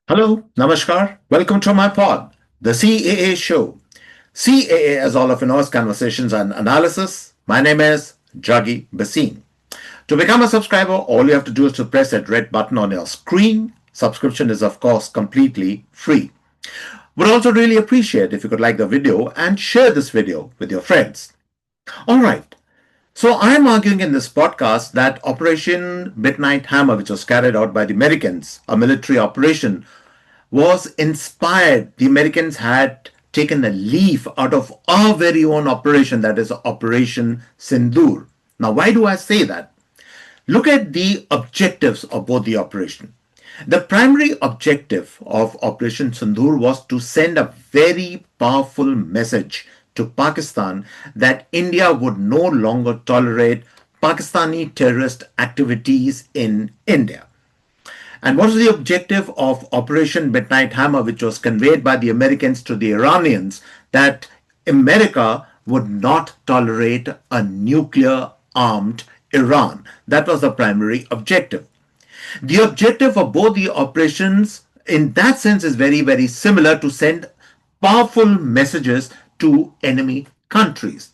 Hello, Namaskar. Welcome to my pod, the CAA Show. CAA, as all of you know, is Conversations and Analysis. My name is Juggi Bhasin. To become a subscriber, all you have to do is to press that red button on your screen. Subscription is, of course, completely free. Would also really appreciate if you could like the video and share this video with your friends. All right. So I'm arguing in this podcast that Operation Midnight Hammer, which was carried out by the Americans, a military operation, was inspired. The Americans had taken a leaf out of our very own operation, that is Operation Sindoor. Now, why do I say that? Look at the objectives of both the operation. The primary objective of Operation Sindoor was to send a very powerful message to Pakistan that India would no longer tolerate Pakistani terrorist activities in India. And what was the objective of Operation Midnight Hammer, which was conveyed by the Americans to the Iranians, that America would not tolerate a nuclear armed Iran? That was the primary objective. The objective of both the operations in that sense is very, very similar, to send powerful messages to enemy countries.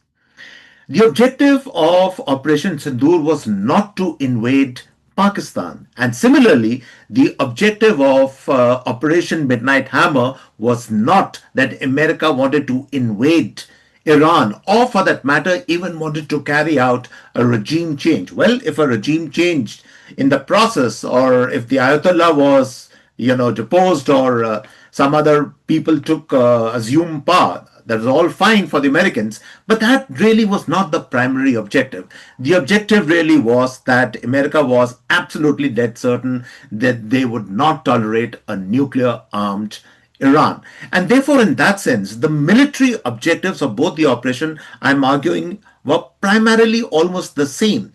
The objective of Operation Sindoor was not to invade Pakistan. And similarly, the objective of Operation Midnight Hammer was not that America wanted to invade Iran, or for that matter, even wanted to carry out a regime change. Well, if a regime changed in the process, or if the Ayatollah was, deposed, or some other people took assumed power, that was all fine for the Americans, but that really was not the primary objective. The objective really was that America was absolutely dead certain that they would not tolerate a nuclear armed Iran. And therefore, in that sense, the military objectives of both the operation, I'm arguing, were primarily almost the same.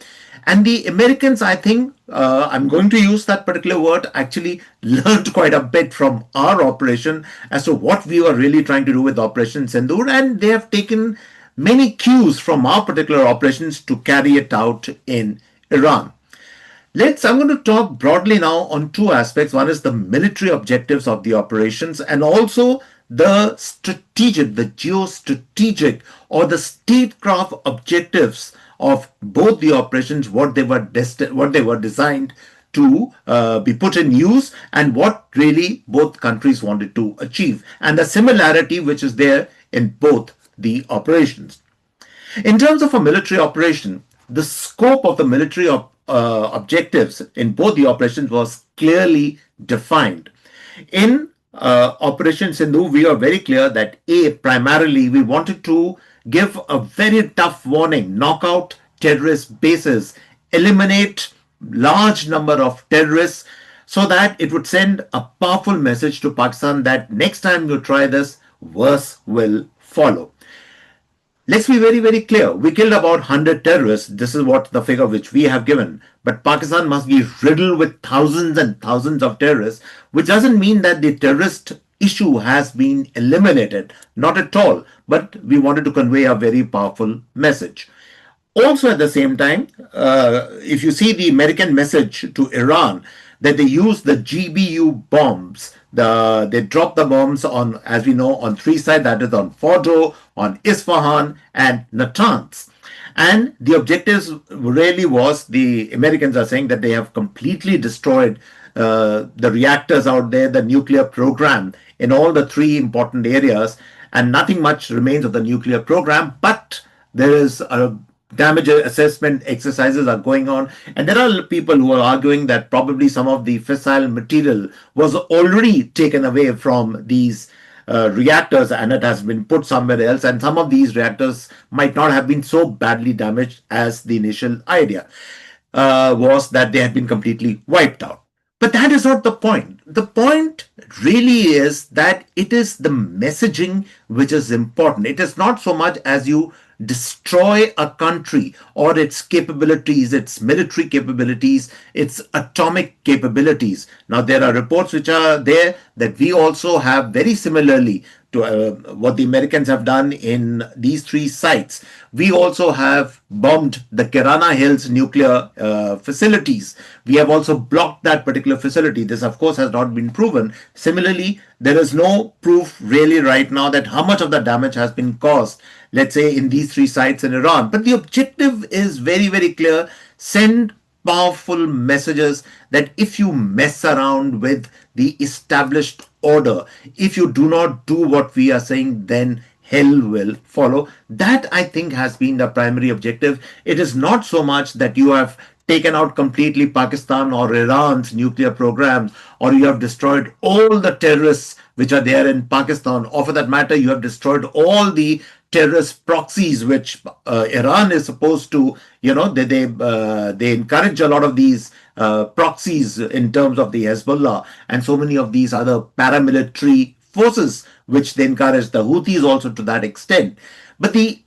And the Americans, I think, I'm going to use that particular word, actually learned quite a bit from our operation as to what we were really trying to do with Operation Sindoor. And they have taken many cues from our particular operations to carry it out in Iran. I'm going to talk broadly now on two aspects. One is the military objectives of the operations, and also the strategic, the geostrategic, or the statecraft objectives of both the operations, what they were designed to be put in use, and what really both countries wanted to achieve, and the similarity which is there in both the operations. In terms of a military operation, the scope of the military objectives in both the operations was clearly defined. In Operation Sindoor, we are very clear that primarily we wanted to give a very tough warning, knock out terrorist bases, eliminate large number of terrorists, so that it would send a powerful message to Pakistan that next time you try this, worse will follow. Let's be very, very clear. We killed about 100 terrorists. This is what the figure which we have given. But Pakistan must be riddled with thousands and thousands of terrorists, which doesn't mean that the terrorist issue has been eliminated. Not at all. But we wanted to convey a very powerful message. Also, at the same time, if you see the American message to Iran, that they use the GBU bombs. They drop the bombs on, as we know, on three sides, that is on Fordo, on Isfahan, and Natanz. And the objectives really was, the Americans are saying that they have completely destroyed the reactors out there, the nuclear program in all the three important areas, and nothing much remains of the nuclear program, but there is a damage assessment exercises are going on, and there are people who are arguing that probably some of the fissile material was already taken away from these reactors and it has been put somewhere else, and some of these reactors might not have been so badly damaged as the initial idea was, that they had been completely wiped out. But that is not the point. The point really is that it is the messaging which is important. It is not so much as you destroy a country or its capabilities, its military capabilities, its atomic capabilities. Now, there are reports which are there that we also have very similarly to what the Americans have done in these three sites. We also have bombed the Kirana Hills nuclear facilities. We have also blocked that particular facility. This, of course, has not been proven. Similarly, there is no proof really right now that how much of the damage has been caused, let's say, in these three sites in Iran. But the objective is very, very clear. Send powerful messages that if you mess around with the established order, if you do not do what we are saying, then hell will follow. That, I think, has been the primary objective. It is not so much that you have taken out completely Pakistan or Iran's nuclear programs, or you have destroyed all the terrorists which are there in Pakistan, or for that matter, you have destroyed all the terrorist proxies which Iran is supposed to, they encourage a lot of these proxies in terms of the Hezbollah and so many of these other paramilitary forces which they encourage, the Houthis also to that extent. But the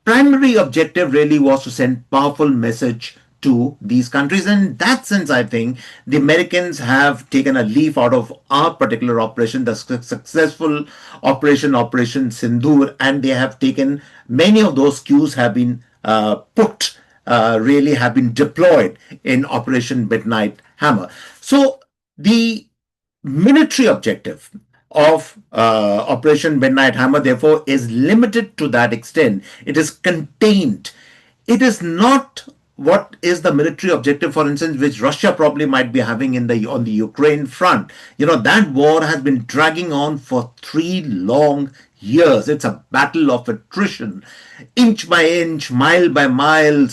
primary objective really was to send powerful message to these countries. And in that sense, I think the Americans have taken a leaf out of our particular operation, the successful Operation Sindoor, and they have taken many of those cues have been really have been deployed in Operation Midnight Hammer. So the military objective of Operation Midnight Hammer, therefore, is limited to that extent. It is contained. It is not what is the military objective, for instance, which Russia probably might be having on the Ukraine front. That war has been dragging on for 3 long years. It's a battle of attrition. Inch by inch, mile by mile,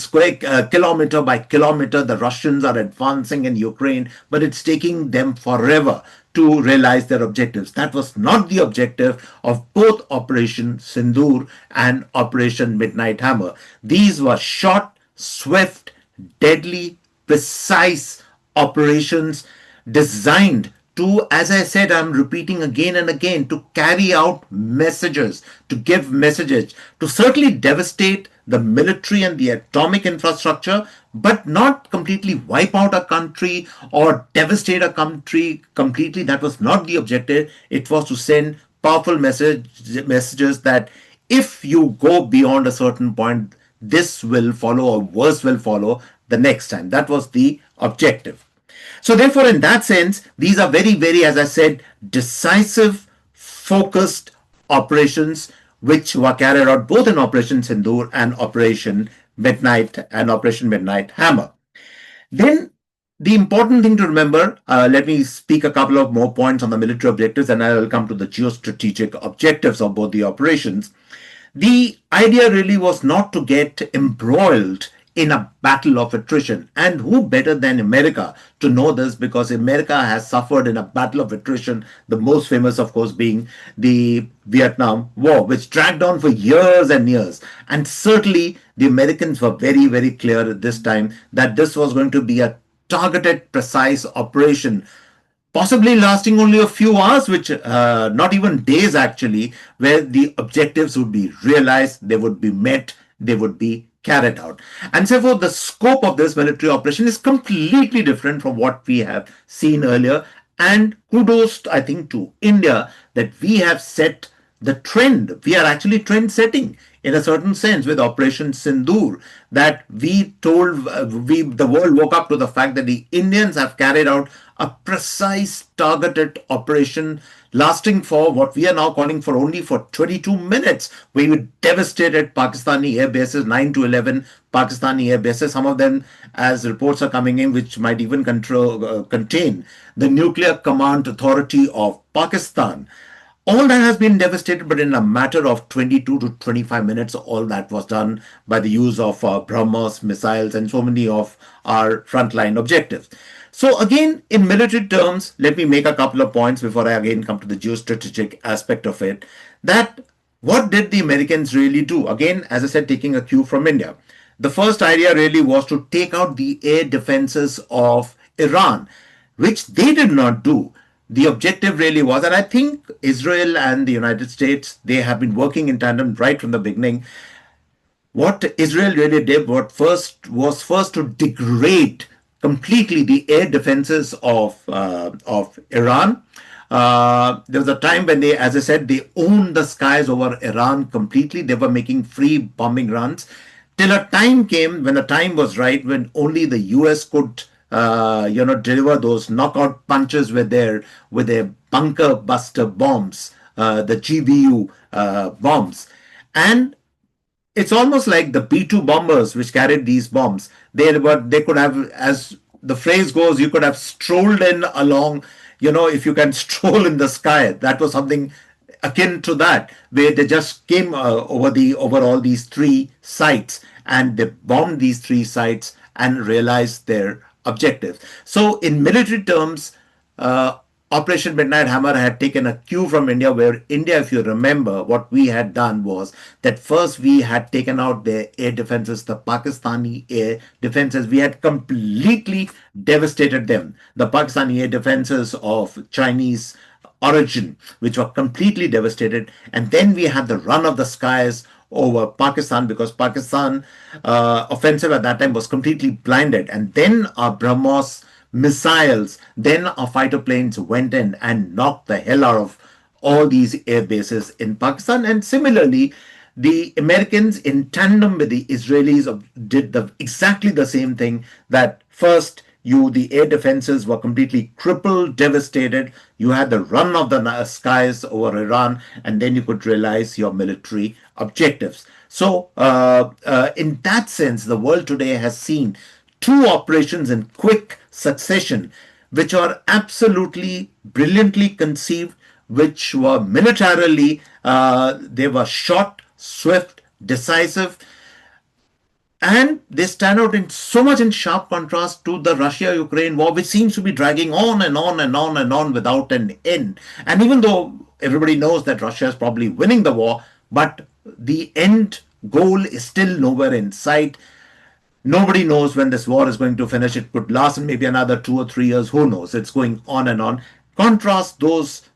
kilometer by kilometer, the Russians are advancing in Ukraine, but it's taking them forever to realize their objectives. That was not the objective of both Operation Sindoor and Operation Midnight Hammer. These were short, swift, deadly, precise operations designed to, as I said, I'm repeating again and again, to carry out messages, to give messages, to certainly devastate the military and the atomic infrastructure, but not completely wipe out a country or devastate a country completely. That was not the objective. It was to send powerful messages that if you go beyond a certain point, this will follow or worse will follow the next time. That was the objective. So therefore, in that sense, these are very, very, as I said, decisive, focused operations which were carried out both in Operation Sindoor and Operation Midnight Hammer. Then the important thing to remember, let me speak a couple of more points on the military objectives, and I will come to the geostrategic objectives of both the operations. The idea really was not to get embroiled in a battle of attrition. And who better than America to know this, because America has suffered in a battle of attrition, the most famous, of course, being the Vietnam War, which dragged on for years and years. And certainly the Americans were very, very clear at this time that this was going to be a targeted, precise operation, possibly lasting only a few hours, which not even days actually, where the objectives would be realized, they would be met, they would be carried out. And therefore, the scope of this military operation is completely different from what we have seen earlier. And kudos, I think, to India that we have set the trend. We are actually trend setting in a certain sense with Operation Sindoor, that we told the world woke up to the fact that the Indians have carried out a precise targeted operation lasting for what we are now calling for only for 22 minutes. We devastated Pakistani air bases, 9 to 11 Pakistani air bases, some of them, as reports are coming in, which might even contain the Nuclear Command Authority of Pakistan. All that has been devastated, but in a matter of 22 to 25 minutes, all that was done by the use of BrahMos missiles and so many of our frontline objectives. So again, in military terms, let me make a couple of points before I again come to the geostrategic aspect of it. That what did the Americans really do? Again, as I said, taking a cue from India. The first idea really was to take out the air defenses of Iran, which they did not do. The objective really was, and I think Israel and the United States, they have been working in tandem right from the beginning. What Israel really did was first to degrade completely the air defenses of Iran. There was a time when they, as I said, they owned the skies over Iran completely. They were making free bombing runs till a time came when the time was right when only the US could deliver those knockout punches with their bunker buster bombs, the GBU bombs. And it's almost like the B-2 bombers which carried these bombs. They could have, as the phrase goes, you could have strolled in along, if you can stroll in the sky. That was something akin to that, where they just came over all these three sites, and they bombed these three sites and realized their objectives. So in military terms, uh, Operation Midnight Hammer had taken a cue from India, where India, if you remember, what we had done was that first we had taken out their air defenses, the Pakistani air defenses. We had completely devastated them. The Pakistani air defenses of Chinese origin, which were completely devastated. And then we had the run of the skies over Pakistan, because Pakistan offensive at that time was completely blinded. And then our BrahMos missiles, then our fighter planes went in and knocked the hell out of all these air bases in Pakistan. And similarly, the Americans, in tandem with the Israelis, did exactly the same thing. That first, the air defenses were completely crippled, devastated. You had the run of the skies over Iran, and then you could realize your military objectives. So, in that sense, the world today has seen two operations in quick succession, which are absolutely brilliantly conceived, which were militarily, they were short, swift, decisive, and they stand out in so much in sharp contrast to the Russia-Ukraine war, which seems to be dragging on and on and on and on without an end. And even though everybody knows that Russia is probably winning the war, but the end goal is still nowhere in sight. Nobody knows when this war is going to finish. It could last maybe another 2 or 3 years. Who knows? It's going on and on. Contrast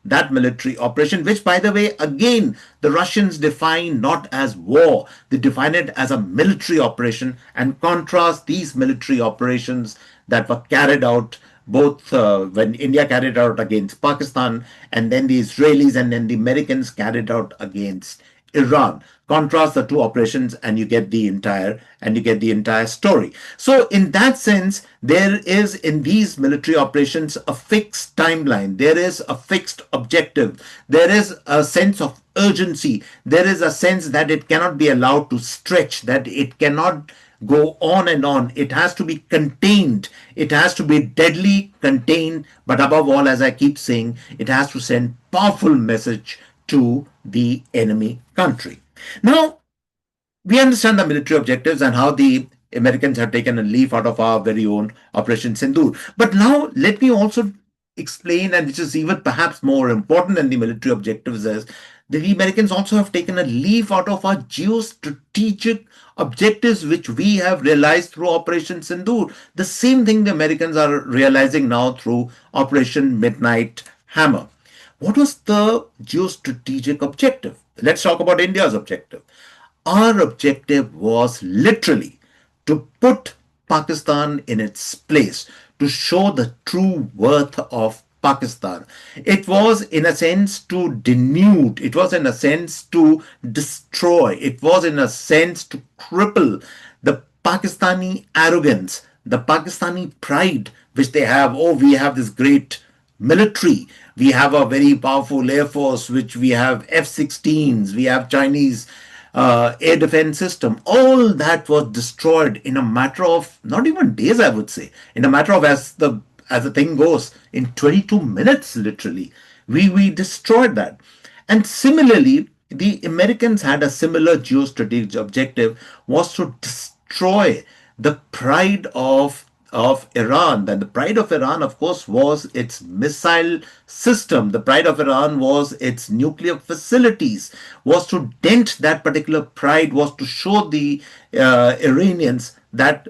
that military operation, which, by the way, again, the Russians define not as war. They define it as a military operation, and contrast these military operations that were carried out both when India carried out against Pakistan, and then the Israelis and then the Americans carried out against Iran. Contrast the two operations, and you get the entire story. So in that sense, there is in these military operations a fixed timeline. There is a fixed objective. There is a sense of urgency. There is a sense that it cannot be allowed to stretch, that it cannot go on and on. It has to be contained. It has to be deadly contained. But above all, as I keep saying, it has to send powerful message to the enemy country. Now, we understand the military objectives and how the Americans have taken a leaf out of our very own Operation Sindoor. But now, let me also explain, and which is even perhaps more important than the military objectives, is the Americans also have taken a leaf out of our geostrategic objectives, which we have realized through Operation Sindoor. The same thing the Americans are realizing now through Operation Midnight Hammer. What was the geostrategic objective? Let's talk about India's objective. Our objective was literally to put Pakistan in its place, to show the true worth of Pakistan. It was, in a sense, to denude, it was, in a sense, to destroy, it was, in a sense, to cripple the Pakistani arrogance, the Pakistani pride which they have. Oh, we have this great military. We have a very powerful air force, which we have F-16s, we have Chinese air defense system. All that was destroyed in a matter of not even days, I would say. In a matter of, as the thing goes, in 22 minutes, literally, we destroyed that. And similarly, the Americans had a similar geostrategic objective, was to destroy the pride of Iran. Then the pride of Iran, of course, was its missile system. The pride of Iran was its nuclear facilities. Was to dent that particular pride, was to show the Iranians that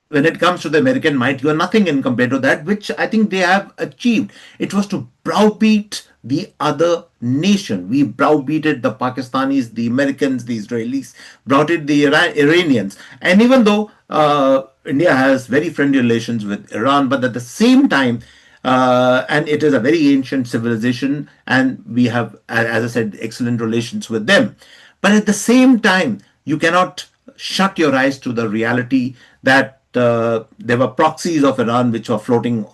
when it comes to the American might, you are nothing in compared to that, which I think they have achieved. It was to browbeat the other nation. We browbeated the Pakistanis, the Americans, the Israelis, browbeated the Iranians. And even though India has very friendly relations with Iran, but at the same time, and it is a very ancient civilization, and we have, as I said, excellent relations with them. But at the same time, you cannot shut your eyes to the reality that there were proxies of Iran which were floating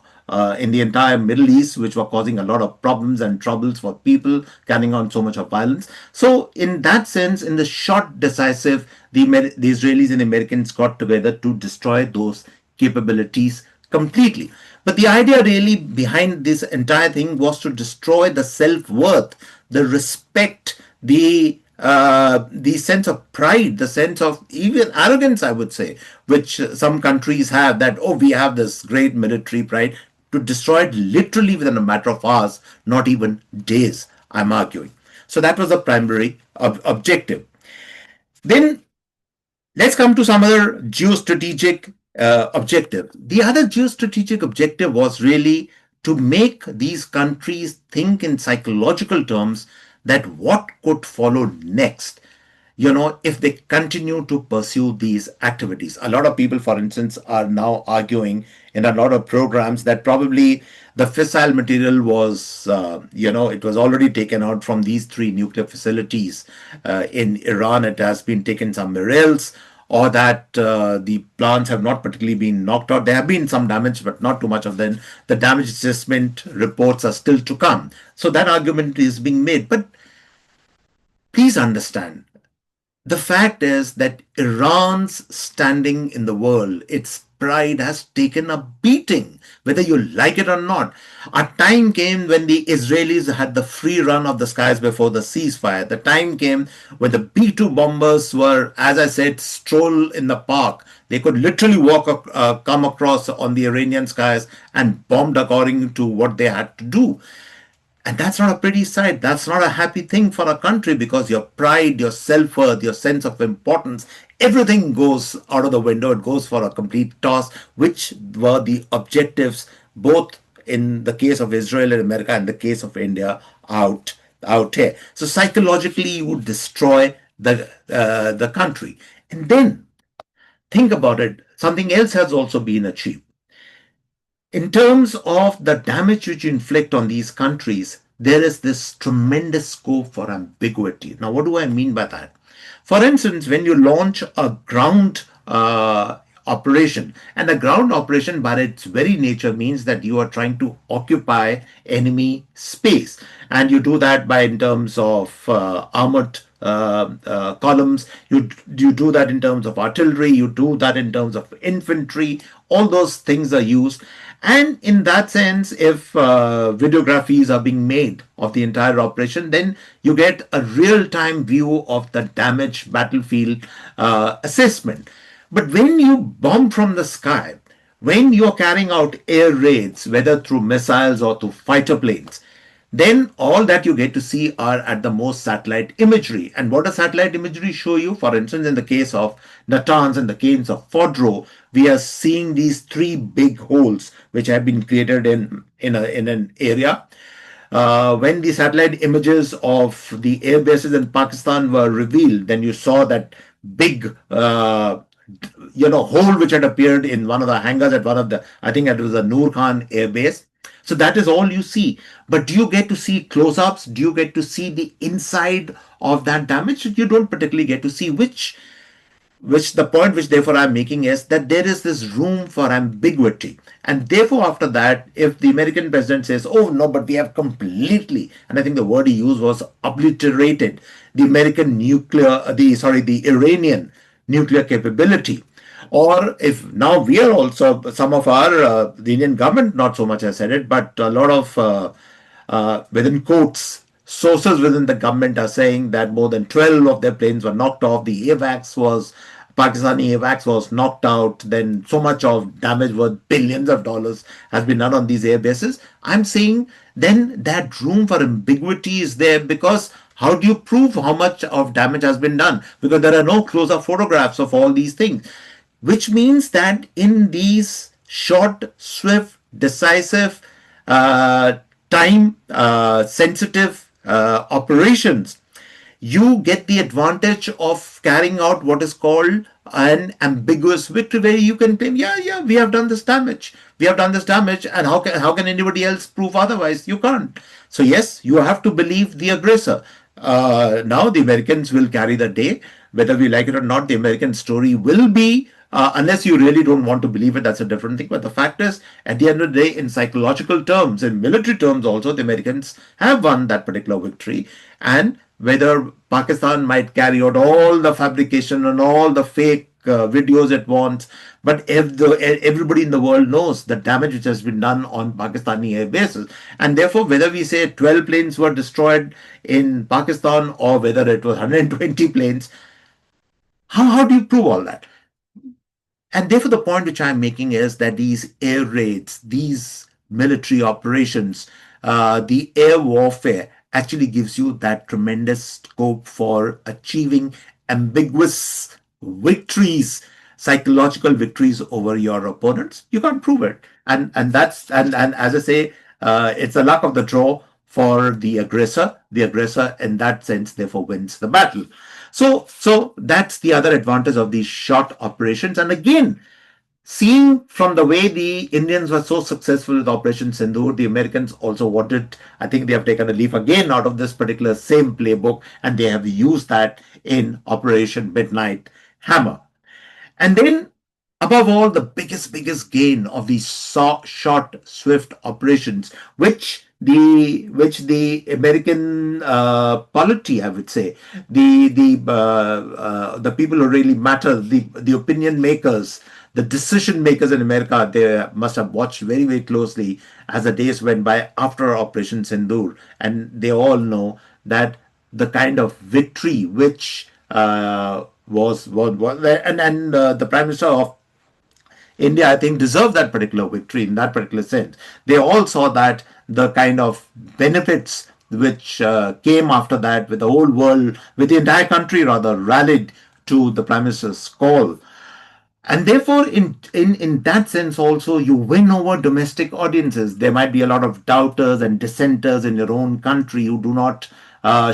in the entire Middle East, which were causing a lot of problems and troubles for people, carrying on so much of violence. So, in that sense, in the short, decisive, the Israelis and Americans got together to destroy those capabilities completely. But the idea really behind this entire thing was to destroy the self worth, the respect, the sense of pride, the sense of even arrogance, I would say, which some countries have, that, oh, we have this great military pride, to destroy it literally within a matter of hours, not even days, I'm arguing. So that was the primary objective. Then let's come to some other geostrategic objective. The other geostrategic objective was really to make these countries think in psychological terms that what could follow next, if they continue to pursue these activities. A lot of people, for instance, are now arguing in a lot of programs that probably the fissile material was, it was already taken out from these three nuclear facilities in Iran. It has been taken somewhere else, or that the plants have not particularly been knocked out. There have been some damage, but not too much of them. The damage assessment reports are still to come. So that argument is being made. But please understand, the fact is that Iran's standing in the world, its pride has taken a beating, whether you like it or not. A time came when the Israelis had the free run of the skies before the ceasefire. The time came when the B-2 bombers were, as I said, stroll in the park. They could literally come across on the Iranian skies and bombed according to what they had to do. And that's not a pretty sight. That's not a happy thing for a country, because your pride, your self worth, your sense of importance, everything goes out of the window. It goes for a complete toss, which were the objectives, both in the case of Israel and America and the case of India out here. So psychologically, you would destroy the country. And then think about it. Something else has also been achieved. In terms of the damage which you inflict on these countries, there is this tremendous scope for ambiguity. Now, what do I mean by that? For instance, when you launch a ground operation, and a ground operation by its very nature means that you are trying to occupy enemy space, and you do that by in terms of armored columns. You do that in terms of artillery. You do that in terms of infantry. All those things are used. And in that sense, if videographies are being made of the entire operation, then you get a real-time view of the damaged battlefield assessment. But when you bomb from the sky, when you're carrying out air raids, whether through missiles or through fighter planes, then all that you get to see are at the most satellite imagery. And what does satellite imagery show you? For instance, in the case of Natanz and the case of Fodro, we are seeing these three big holes which have been created in an area. When the satellite images of the air bases in Pakistan were revealed, then you saw that big hole which had appeared in one of the hangars at one of the, I think it was a Noor Khan air base. So that is all you see. But do you get to see close-ups? Do you get to see the inside of that damage? You don't particularly get to see, which the point which therefore I'm making is that there is this room for ambiguity. And therefore, after that, if the American president says, oh no, but we have completely, and I think the word he used was obliterated, the the Iranian nuclear capability. Or if now we are also, some of our, the Indian government not so much has said it, but a lot of, within quotes, sources within the government are saying that more than 12 of their planes were knocked off. The Pakistani AVAX was knocked out. Then so much of damage worth billions of dollars has been done on these air bases. I'm saying then that room for ambiguity is there, because how do you prove how much of damage has been done? Because there are no close-up photographs of all these things, which means that in these short, swift, decisive, time sensitive operations, you get the advantage of carrying out what is called an ambiguous victory, where you can claim, yeah, yeah, we have done this damage. We have done this damage, and how can anybody else prove otherwise? You can't. So yes, you have to believe the aggressor. Now the Americans will carry the day, whether we like it or not. The American story will be, unless you really don't want to believe it, that's a different thing. But the fact is, at the end of the day, in psychological terms, in military terms also, the Americans have won that particular victory. And whether Pakistan might carry out all the fabrication and all the fake videos it wants, but if everybody in the world knows the damage which has been done on Pakistani air bases, and therefore whether we say 12 planes were destroyed in Pakistan or whether it was 120 planes, how do you prove all that? And therefore, the point which I'm making is that these air raids, these military operations, the air warfare actually gives you that tremendous scope for achieving ambiguous victories, psychological victories over your opponents. You can't prove it, and as I say, it's the luck of the draw for the aggressor. The aggressor, in that sense, therefore wins the battle. So that's the other advantage of these short operations. And again, seeing from the way the Indians were so successful with Operation Sindoor, the Americans also wanted, I think they have taken a leaf again out of this particular same playbook, and they have used that in Operation Midnight Hammer. And then, above all, the biggest gain of these short, swift operations, which the American polity, I would say, the people who really matter, the opinion makers, the decision makers in America, they must have watched very closely as the days went by after Operation Sindoor, and they all know that the kind of victory which was and the Prime Minister of India, I think, deserved that particular victory in that particular sense. They all saw that the kind of benefits which came after that, with the whole world, with the entire country rather, rallied to the Prime Minister's call. And therefore, in that sense also, you win over domestic audiences. There might be a lot of doubters and dissenters in your own country who do not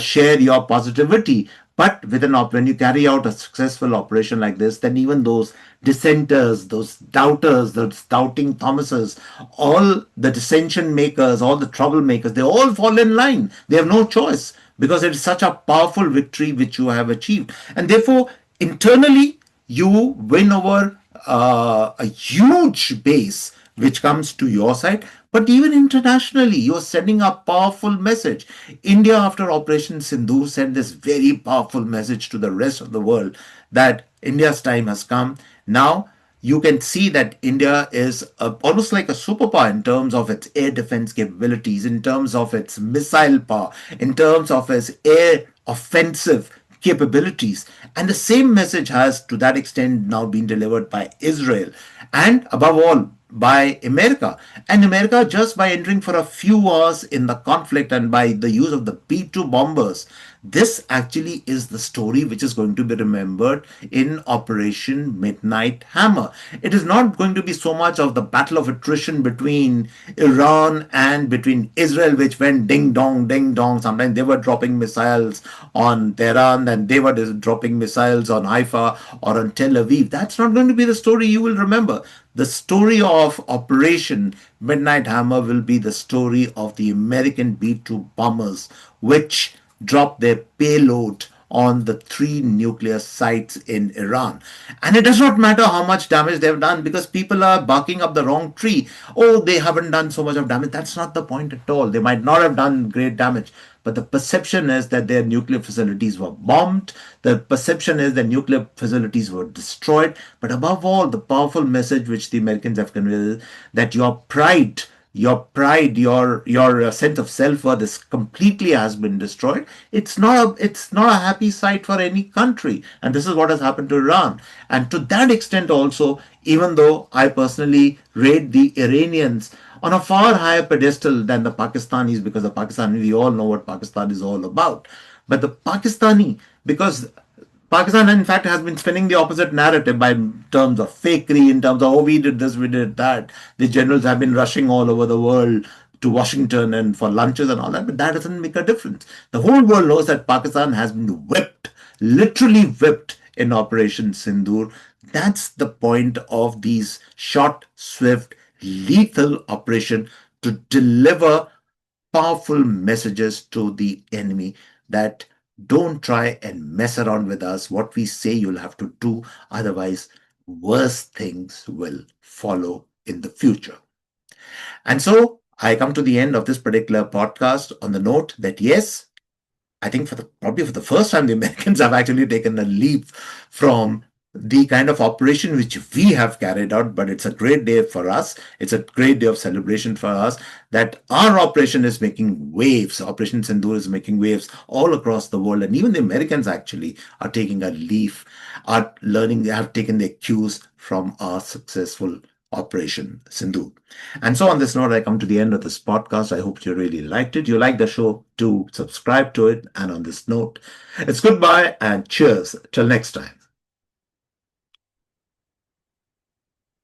share your positivity. But when you carry out a successful operation like this, then even those dissenters, those doubters, those doubting Thomases, all the dissension makers, all the troublemakers, they all fall in line. They have no choice, because it is such a powerful victory which you have achieved. And therefore, internally, you win over a huge base which comes to your side. But even internationally, you're sending a powerful message. India, after Operation Sindhu, sent this very powerful message to the rest of the world that India's time has come. Now, you can see that India is almost like a superpower in terms of its air defense capabilities, in terms of its missile power, in terms of its air offensive capabilities. And the same message has, to that extent, now been delivered by Israel, and above all, by America. And America, just by entering for a few hours in the conflict and by the use of the B-2 bombers, this actually is the story which is going to be remembered in Operation Midnight Hammer. It is not going to be so much of the battle of attrition between Iran and between Israel, which went ding dong, ding dong. Sometimes they were dropping missiles on Tehran, and they were dropping missiles on Haifa or on Tel Aviv. That's not going to be the story you will remember. The story of Operation Midnight Hammer will be the story of the American B-2 bombers, which dropped their payload on the 3 nuclear sites in Iran. And it does not matter how much damage they've done, because people are barking up the wrong tree. Oh, they haven't done so much of damage. That's not the point at all. They might not have done great damage, but the perception is that their nuclear facilities were bombed. The perception is that nuclear facilities were destroyed. But above all, the powerful message which the Americans have conveyed is that your sense of self-worth is completely has been destroyed. It's not a happy sight for any country, and this is what has happened to Iran. And to that extent also, even though I personally rate the Iranians on a far higher pedestal than the Pakistanis, because the Pakistani, we all know what Pakistan is all about. But the Pakistani, because Pakistan, in fact, has been spinning the opposite narrative by terms of fakery, in terms of, oh, we did this, we did that. The generals have been rushing all over the world to Washington and for lunches and all that, but that doesn't make a difference. The whole world knows that Pakistan has been whipped, literally whipped in Operation Sindoor. That's the point of these short, swift, lethal operation to deliver powerful messages to the enemy that don't try and mess around with us. What we say you'll have to do, otherwise, worse things will follow in the future. And so I come to the end of this particular podcast on the note that yes, I think probably for the first time, the Americans have actually taken a leap from the kind of operation which we have carried out. But it's a great day for us. It's a great day of celebration for us that our operation is making waves. Operation Sindoor is making waves all across the world, and even the Americans actually are taking a leaf, are learning, have taken their cues from our successful Operation Sindoor. And so, on this note, I come to the end of this podcast. I hope you really liked it. You like the show, do subscribe to it. And on this note, it's goodbye and cheers. Till next time.